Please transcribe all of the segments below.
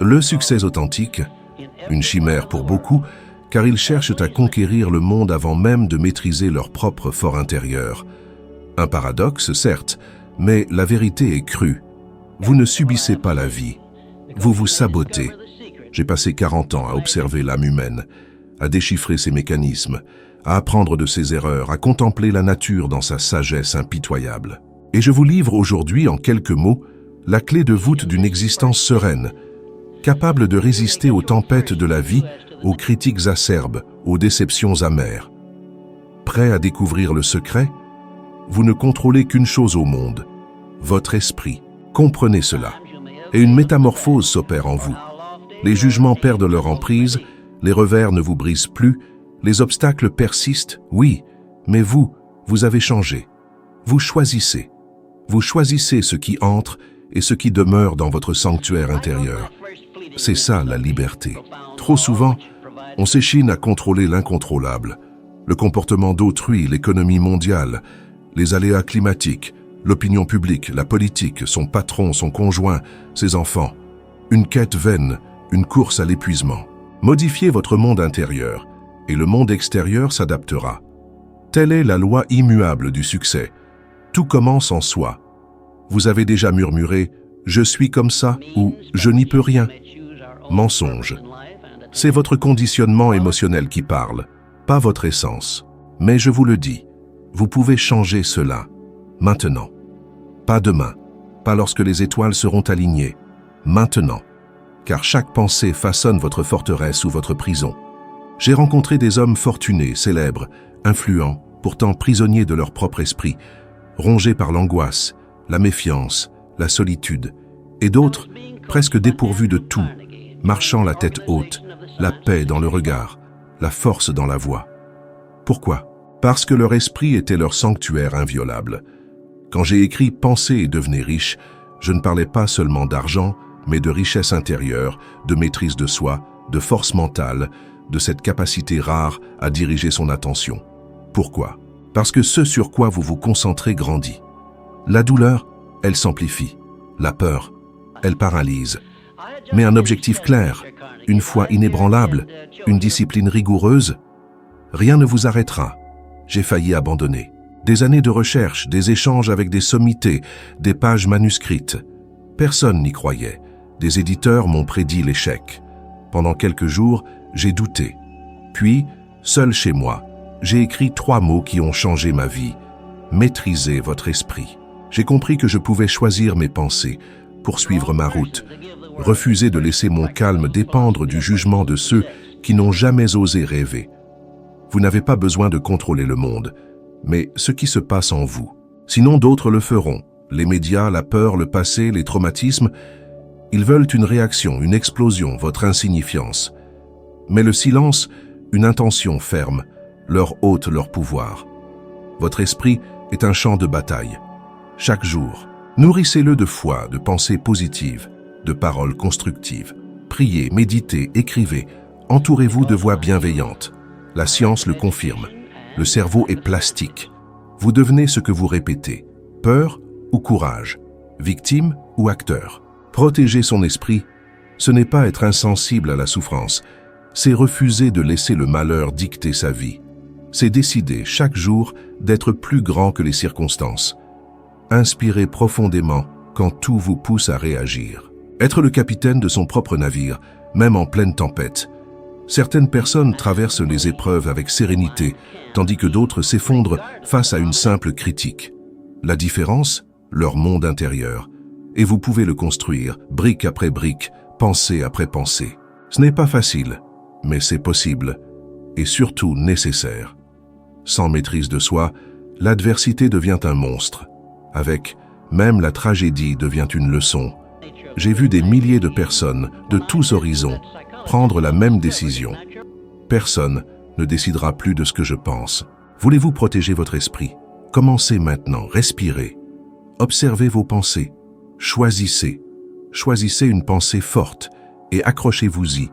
Le succès authentique, une chimère pour beaucoup, car ils cherchent à conquérir le monde avant même de maîtriser leur propre fort intérieur. Un paradoxe, certes, mais la vérité est crue. Vous ne subissez pas la vie, vous vous sabotez. J'ai passé 40 ans à observer l'âme humaine, à déchiffrer ses mécanismes, à apprendre de ses erreurs, à contempler la nature dans sa sagesse impitoyable. Et je vous livre aujourd'hui, en quelques mots, la clé de voûte d'une existence sereine, capable de résister aux tempêtes de la vie, aux critiques acerbes, aux déceptions amères. Prêt à découvrir le secret? Vous ne contrôlez qu'une chose au monde, votre esprit. Comprenez cela. Et une métamorphose s'opère en vous. Les jugements perdent leur emprise, les revers ne vous brisent plus, les obstacles persistent, oui, mais vous avez changé. Vous choisissez. Vous choisissez ce qui entre et ce qui demeure dans votre sanctuaire intérieur. C'est ça la liberté. Trop souvent, on s'échine à contrôler l'incontrôlable. Le comportement d'autrui, l'économie mondiale, les aléas climatiques, l'opinion publique, la politique, son patron, son conjoint, ses enfants. Une quête vaine, une course à l'épuisement. Modifiez votre monde intérieur et le monde extérieur s'adaptera. Telle est la loi immuable du succès. Tout commence en soi. Vous avez déjà murmuré « je suis comme ça » ou « je n'y peux rien ». Mensonge. C'est votre conditionnement émotionnel qui parle, pas votre essence. Mais je vous le dis, vous pouvez changer cela, maintenant. Pas demain, pas lorsque les étoiles seront alignées. Maintenant. Car chaque pensée façonne votre forteresse ou votre prison. J'ai rencontré des hommes fortunés, célèbres, influents, pourtant prisonniers de leur propre esprit, rongés par l'angoisse, la méfiance, la solitude, et d'autres, presque dépourvus de tout, marchant la tête haute, la paix dans le regard, la force dans la voix. Pourquoi? Parce que leur esprit était leur sanctuaire inviolable. Quand j'ai écrit « Pensez et devenez riche », je ne parlais pas seulement d'argent, mais de richesse intérieure, de maîtrise de soi, de force mentale, de cette capacité rare à diriger son attention. Pourquoi? Parce que ce sur quoi vous vous concentrez grandit. La douleur, elle s'amplifie. La peur, elle paralyse. Mais un objectif clair, une foi inébranlable, une discipline rigoureuse, rien ne vous arrêtera. J'ai failli abandonner. Des années de recherche, des échanges avec des sommités, des pages manuscrites. Personne n'y croyait. Des éditeurs m'ont prédit l'échec. Pendant quelques jours, j'ai douté. Puis, seul chez moi, j'ai écrit 3 mots qui ont changé ma vie. Maîtrisez votre esprit. J'ai compris que je pouvais choisir mes pensées, poursuivre ma route, refuser de laisser mon calme dépendre du jugement de ceux qui n'ont jamais osé rêver. Vous n'avez pas besoin de contrôler le monde, mais ce qui se passe en vous. Sinon d'autres le feront. Les médias, la peur, le passé, les traumatismes, ils veulent une réaction, une explosion, votre insignifiance. Mais le silence, une intention ferme, leur ôte leur pouvoir. Votre esprit est un champ de bataille. Chaque jour, nourrissez-le de foi, de pensées positives, de paroles constructives. Priez, méditez, écrivez, entourez-vous de voix bienveillantes. La science le confirme. Le cerveau est plastique. Vous devenez ce que vous répétez. Peur ou courage, victime ou acteur. Protéger son esprit, ce n'est pas être insensible à la souffrance, c'est refuser de laisser le malheur dicter sa vie. C'est décider chaque jour d'être plus grand que les circonstances. Inspirez profondément quand tout vous pousse à réagir. Être le capitaine de son propre navire, même en pleine tempête. Certaines personnes traversent les épreuves avec sérénité, tandis que d'autres s'effondrent face à une simple critique. La différence, leur monde intérieur. Et vous pouvez le construire, brique après brique, pensée après pensée. Ce n'est pas facile, mais c'est possible, et surtout nécessaire. Sans maîtrise de soi, l'adversité devient un monstre. Avec, même la tragédie devient une leçon. J'ai vu des milliers de personnes, de tous horizons, prendre la même décision. Personne ne décidera plus de ce que je pense. Voulez-vous protéger votre esprit? Commencez maintenant, respirez. Observez vos pensées. Choisissez. Choisissez une pensée forte et accrochez-vous-y.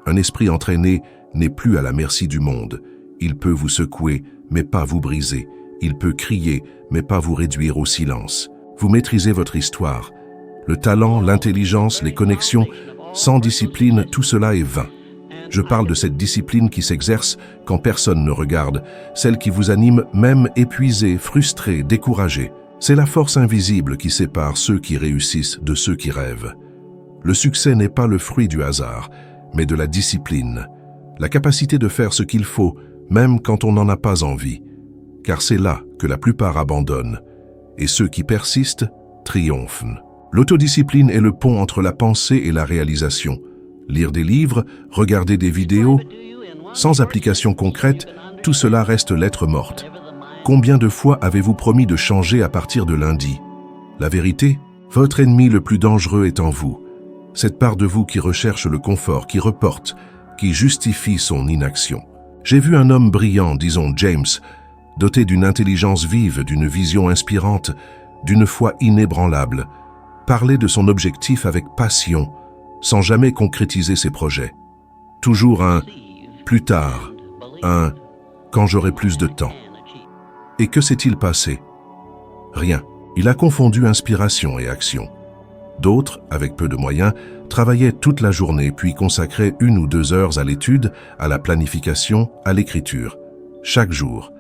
Un esprit entraîné n'est plus à la merci du monde. Il peut vous secouer, mais pas vous briser. Il peut crier, mais pas vous réduire au silence. Vous maîtrisez votre histoire. Le talent, l'intelligence, les connexions, Sans discipline, tout cela est vain. Je parle de cette discipline qui s'exerce quand personne ne regarde, celle qui vous anime même épuisé, frustré, découragé. C'est la force invisible qui sépare ceux qui réussissent de ceux qui rêvent. Le succès n'est pas le fruit du hasard, mais de la discipline, la capacité de faire ce qu'il faut, même quand on n'en a pas envie. Car c'est là que la plupart abandonnent, et ceux qui persistent triomphent. L'autodiscipline est le pont entre la pensée et la réalisation. Lire des livres, regarder des vidéos, sans application concrète, tout cela reste lettre morte. Combien de fois avez-vous promis de changer à partir de lundi? La vérité, votre ennemi le plus dangereux est en vous. Cette part de vous qui recherche le confort, qui reporte, qui justifie son inaction. J'ai vu un homme brillant, disons James, doté d'une intelligence vive, d'une vision inspirante, d'une foi inébranlable, parler de son objectif avec passion, sans jamais concrétiser ses projets. Toujours un « plus tard », un « quand j'aurai plus de temps ». Et que s'est-il passé? Rien. Il a confondu inspiration et action. D'autres, avec peu de moyens, travaillaient toute la journée puis consacraient 1 ou 2 heures à l'étude, à la planification, à l'écriture. Chaque jour.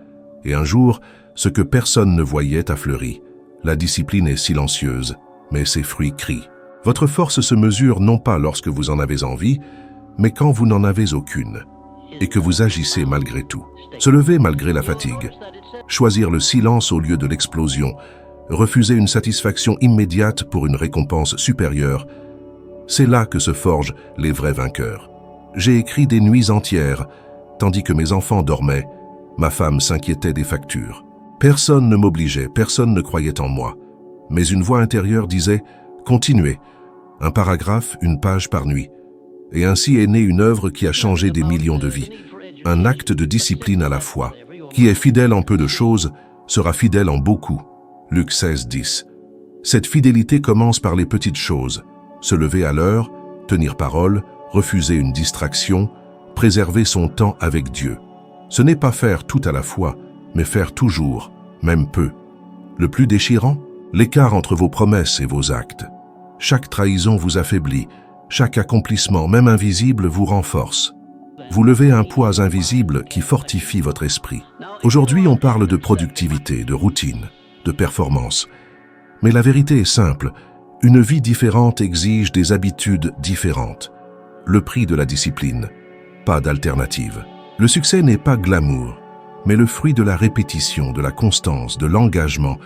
Et un jour, ce que personne ne voyait a fleuri. La discipline est silencieuse, mais ses fruits crient. Votre force se mesure non pas lorsque vous en avez envie, mais quand vous n'en avez aucune, et que vous agissez malgré tout. Se lever malgré la fatigue, choisir le silence au lieu de l'explosion, refuser une satisfaction immédiate pour une récompense supérieure, c'est là que se forgent les vrais vainqueurs. J'ai écrit des nuits entières, tandis que mes enfants dormaient, ma femme s'inquiétait des factures. Personne ne m'obligeait, personne ne croyait en moi. Mais une voix intérieure disait « Continuez », un paragraphe, une page par nuit. Et ainsi est née une œuvre qui a changé des millions de vies. Un acte de discipline à la fois. Qui est fidèle en peu de choses, sera fidèle en beaucoup. Luc 16, 10. Cette fidélité commence par les petites choses. Se lever à l'heure, tenir parole, refuser une distraction, préserver son temps avec Dieu. Ce n'est pas faire tout à la fois, mais faire toujours, même peu. Le plus déchirant, l'écart entre vos promesses et vos actes. Chaque trahison vous affaiblit, chaque accomplissement, même invisible, vous renforce. Vous levez un poids invisible qui fortifie votre esprit. Aujourd'hui, on parle de productivité, de routine, de performance. Mais la vérité est simple, une vie différente exige des habitudes différentes. Le prix de la discipline, pas d'alternative. Le succès n'est pas glamour, mais le fruit de la répétition, de la constance, de l'engagement,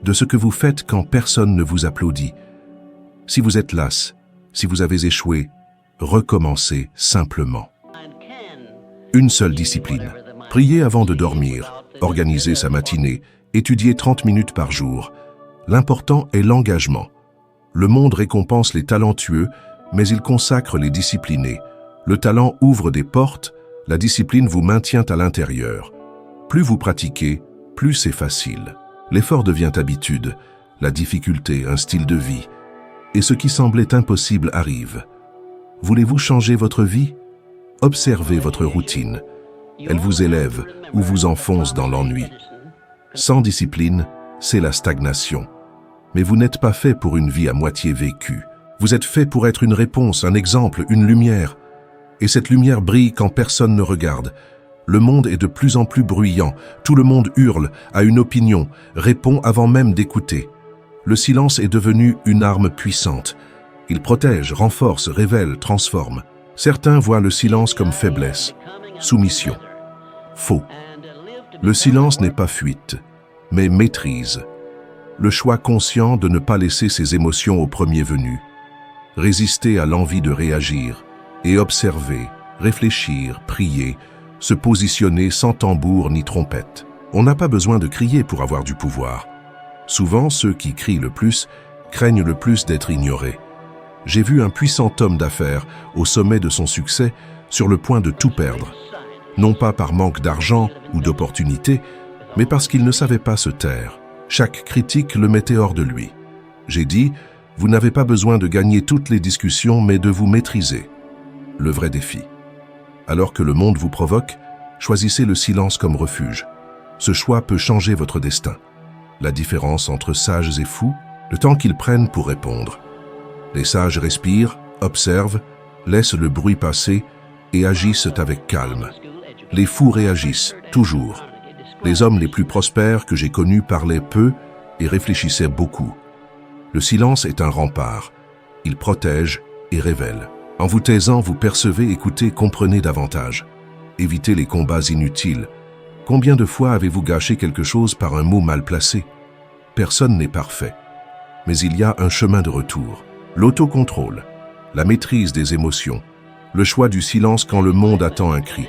de ce que vous faites quand personne ne vous applaudit. Si vous êtes las, si vous avez échoué, recommencez simplement. Une seule discipline. Prier avant de dormir, organiser sa matinée, étudier 30 minutes par jour. L'important est l'engagement. Le monde récompense les talentueux, mais il consacre les disciplinés. Le talent ouvre des portes, la discipline vous maintient à l'intérieur. Plus vous pratiquez, plus c'est facile. L'effort devient habitude, la difficulté un style de vie. Et ce qui semblait impossible arrive. Voulez-vous changer votre vie? Observez votre routine. Elle vous élève ou vous enfonce dans l'ennui. Sans discipline, c'est la stagnation. Mais vous n'êtes pas fait pour une vie à moitié vécue. Vous êtes fait pour être une réponse, un exemple, une lumière. Et cette lumière brille quand personne ne regarde. Le monde est de plus en plus bruyant. Tout le monde hurle, a une opinion, répond avant même d'écouter. Le silence est devenu une arme puissante. Il protège, renforce, révèle, transforme. Certains voient le silence comme faiblesse, soumission. Faux. Le silence n'est pas fuite, mais maîtrise. Le choix conscient de ne pas laisser ses émotions au premier venu. Résister à l'envie de réagir et observer, réfléchir, prier, se positionner sans tambour ni trompette. On n'a pas besoin de crier pour avoir du pouvoir. Souvent, ceux qui crient le plus craignent le plus d'être ignorés. J'ai vu un puissant homme d'affaires au sommet de son succès sur le point de tout perdre. Non pas par manque d'argent ou d'opportunités, mais parce qu'il ne savait pas se taire. Chaque critique le mettait hors de lui. J'ai dit, vous n'avez pas besoin de gagner toutes les discussions, mais de vous maîtriser. Le vrai défi. Alors que le monde vous provoque, choisissez le silence comme refuge. Ce choix peut changer votre destin. La différence entre sages et fous, le temps qu'ils prennent pour répondre. Les sages respirent, observent, laissent le bruit passer et agissent avec calme. Les fous réagissent, toujours. Les hommes les plus prospères que j'ai connus parlaient peu et réfléchissaient beaucoup. Le silence est un rempart. Il protège et révèle. En vous taisant, vous percevez, écoutez, comprenez davantage. Évitez les combats inutiles. Combien de fois avez-vous gâché quelque chose par un mot mal placé? Personne n'est parfait. Mais il y a un chemin de retour. L'autocontrôle, la maîtrise des émotions, le choix du silence quand le monde attend un cri.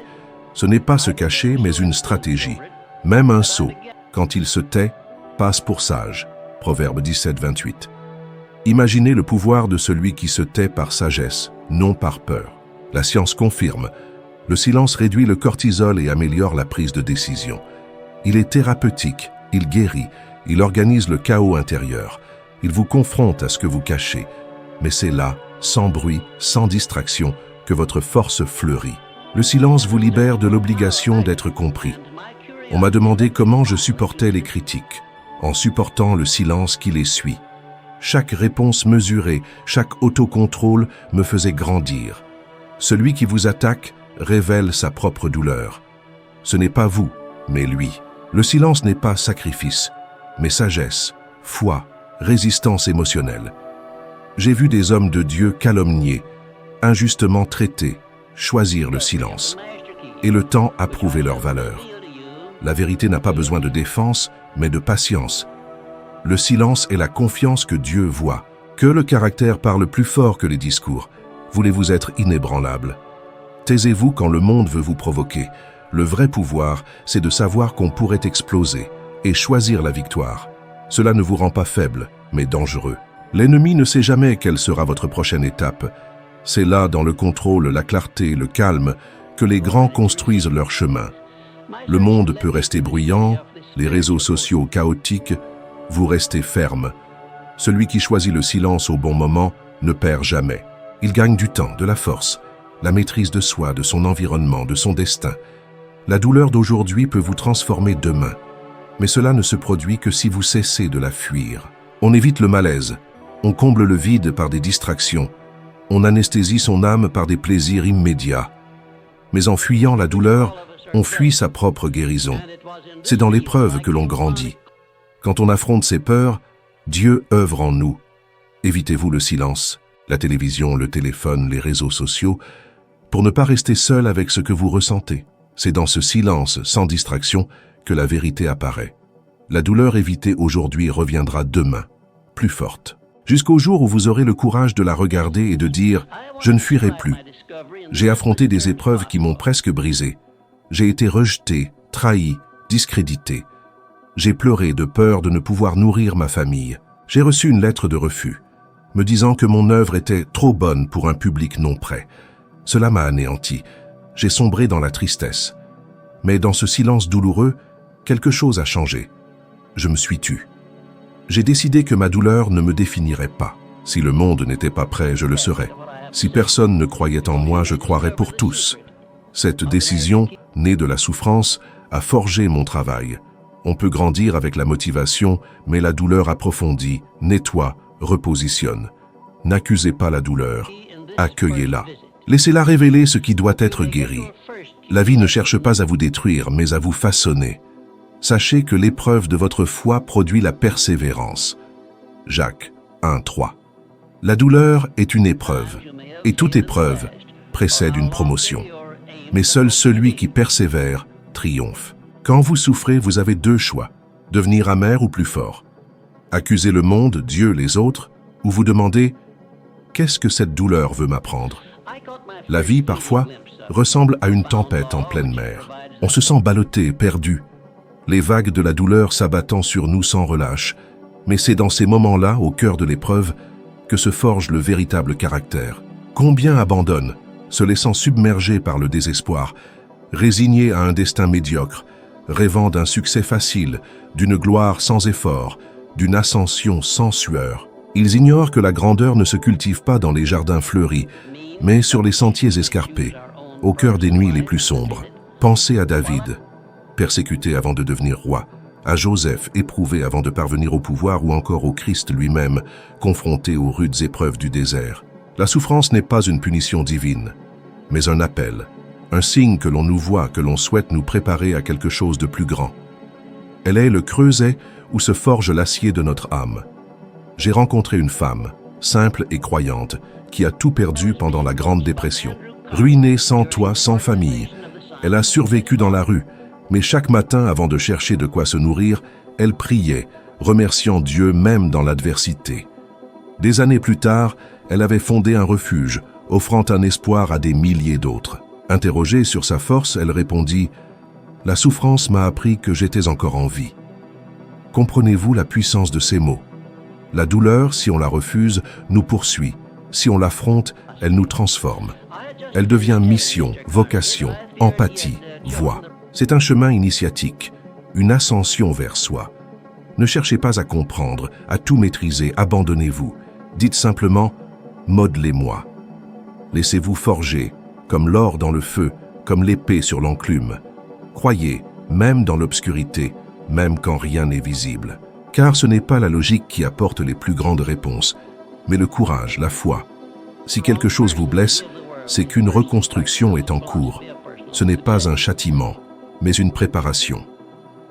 Ce n'est pas se cacher, mais une stratégie. Même un sot, quand il se tait, passe pour sage. Proverbe 17, 28. Imaginez le pouvoir de celui qui se tait par sagesse, non par peur. La science confirme. Le silence réduit le cortisol et améliore la prise de décision. Il est thérapeutique, il guérit, il organise le chaos intérieur. Il vous confronte à ce que vous cachez. Mais c'est là, sans bruit, sans distraction, que votre force fleurit. Le silence vous libère de l'obligation d'être compris. On m'a demandé comment je supportais les critiques, en supportant le silence qui les suit. Chaque réponse mesurée, chaque autocontrôle me faisait grandir. Celui qui vous attaque révèle sa propre douleur. Ce n'est pas vous, mais lui. Le silence n'est pas sacrifice, mais sagesse, foi, résistance émotionnelle. J'ai vu des hommes de Dieu calomniés, injustement traités, choisir le silence. Et le temps a prouvé leur valeur. La vérité n'a pas besoin de défense, mais de patience. Le silence est la confiance que Dieu voit, que le caractère parle plus fort que les discours. Voulez-vous être inébranlable? Taisez-vous quand le monde veut vous provoquer. Le vrai pouvoir, c'est de savoir qu'on pourrait exploser et choisir la victoire. Cela ne vous rend pas faible, mais dangereux. L'ennemi ne sait jamais quelle sera votre prochaine étape. C'est là, dans le contrôle, la clarté, le calme, que les grands construisent leur chemin. Le monde peut rester bruyant, les réseaux sociaux chaotiques, vous restez ferme. Celui qui choisit le silence au bon moment ne perd jamais. Il gagne du temps, de la force, la maîtrise de soi, de son environnement, de son destin. La douleur d'aujourd'hui peut vous transformer demain, mais cela ne se produit que si vous cessez de la fuir. On évite le malaise, on comble le vide par des distractions, on anesthésie son âme par des plaisirs immédiats. Mais en fuyant la douleur, on fuit sa propre guérison. C'est dans l'épreuve que l'on grandit. Quand on affronte ses peurs, Dieu œuvre en nous. Évitez-vous le silence, la télévision, le téléphone, les réseaux sociaux, pour ne pas rester seul avec ce que vous ressentez. C'est dans ce silence, sans distraction, que la vérité apparaît. La douleur évitée aujourd'hui reviendra demain, plus forte. Jusqu'au jour où vous aurez le courage de la regarder et de dire « Je ne fuirai plus ». J'ai affronté des épreuves qui m'ont presque brisé. J'ai été rejeté, trahi, discrédité. J'ai pleuré de peur de ne pouvoir nourrir ma famille. J'ai reçu une lettre de refus, me disant que mon œuvre était trop bonne pour un public non prêt. Cela m'a anéanti. J'ai sombré dans la tristesse. Mais dans ce silence douloureux, quelque chose a changé. Je me suis tu. J'ai décidé que ma douleur ne me définirait pas. Si le monde n'était pas prêt, je le serais. Si personne ne croyait en moi, je croirais pour tous. Cette décision, née de la souffrance, a forgé mon travail. On peut grandir avec la motivation, mais la douleur approfondie, nettoie, repositionne. N'accusez pas la douleur, accueillez-la. Laissez-la révéler ce qui doit être guéri. La vie ne cherche pas à vous détruire, mais à vous façonner. Sachez que l'épreuve de votre foi produit la persévérance. Jacques 1:3. La douleur est une épreuve, et toute épreuve précède une promotion. Mais seul celui qui persévère triomphe. Quand vous souffrez, vous avez deux choix, devenir amer ou plus fort. Accuser le monde, Dieu, les autres, ou vous demander « Qu'est-ce que cette douleur veut m'apprendre ?» La vie, parfois, ressemble à une tempête en pleine mer. On se sent ballotté, perdu, les vagues de la douleur s'abattant sur nous sans relâche. Mais c'est dans ces moments-là, au cœur de l'épreuve, que se forge le véritable caractère. Combien abandonnent, se laissant submerger par le désespoir, résignés à un destin médiocre, rêvant d'un succès facile, d'une gloire sans effort, d'une ascension sans sueur. Ils ignorent que la grandeur ne se cultive pas dans les jardins fleuris, mais sur les sentiers escarpés, au cœur des nuits les plus sombres. Pensez à David, persécuté avant de devenir roi, à Joseph, éprouvé avant de parvenir au pouvoir, ou encore au Christ lui-même, confronté aux rudes épreuves du désert. La souffrance n'est pas une punition divine, mais un appel, un signe que l'on nous voit, que l'on souhaite nous préparer à quelque chose de plus grand. Elle est le creuset où se forge l'acier de notre âme. J'ai rencontré une femme, simple et croyante, qui a tout perdu pendant la Grande Dépression. Ruinée, sans toit, sans famille, elle a survécu dans la rue, mais chaque matin, avant de chercher de quoi se nourrir, elle priait, remerciant Dieu même dans l'adversité. Des années plus tard, elle avait fondé un refuge, offrant un espoir à des milliers d'autres. Interrogée sur sa force, elle répondit « La souffrance m'a appris que j'étais encore en vie. » Comprenez-vous la puissance de ces mots? La douleur, si on la refuse, nous poursuit. Si on l'affronte, elle nous transforme. Elle devient mission, vocation, empathie, voie. C'est un chemin initiatique, une ascension vers soi. Ne cherchez pas à comprendre, à tout maîtriser, abandonnez-vous. Dites simplement « modelez-moi ». Laissez-vous forger, comme l'or dans le feu, comme l'épée sur l'enclume. Croyez, même dans l'obscurité, même quand rien n'est visible. Car ce n'est pas la logique qui apporte les plus grandes réponses, mais le courage, la foi. Si quelque chose vous blesse, c'est qu'une reconstruction est en cours. Ce n'est pas un châtiment, mais une préparation.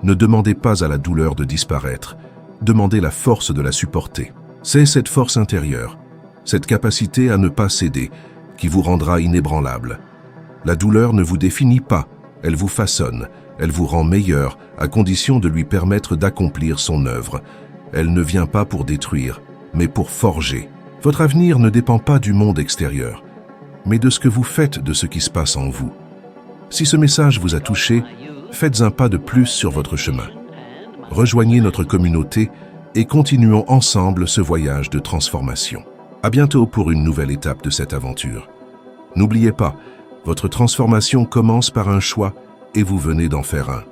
Ne demandez pas à la douleur de disparaître, demandez la force de la supporter. C'est cette force intérieure, cette capacité à ne pas céder, qui vous rendra inébranlable. La douleur ne vous définit pas, elle vous façonne, elle vous rend meilleur, à condition de lui permettre d'accomplir son œuvre. Elle ne vient pas pour détruire, mais pour forger. Votre avenir ne dépend pas du monde extérieur, mais de ce que vous faites de ce qui se passe en vous. Si ce message vous a touché, faites un pas de plus sur votre chemin. Rejoignez notre communauté et continuons ensemble ce voyage de transformation. À bientôt pour une nouvelle étape de cette aventure. N'oubliez pas, votre transformation commence par un choix et vous venez d'en faire un.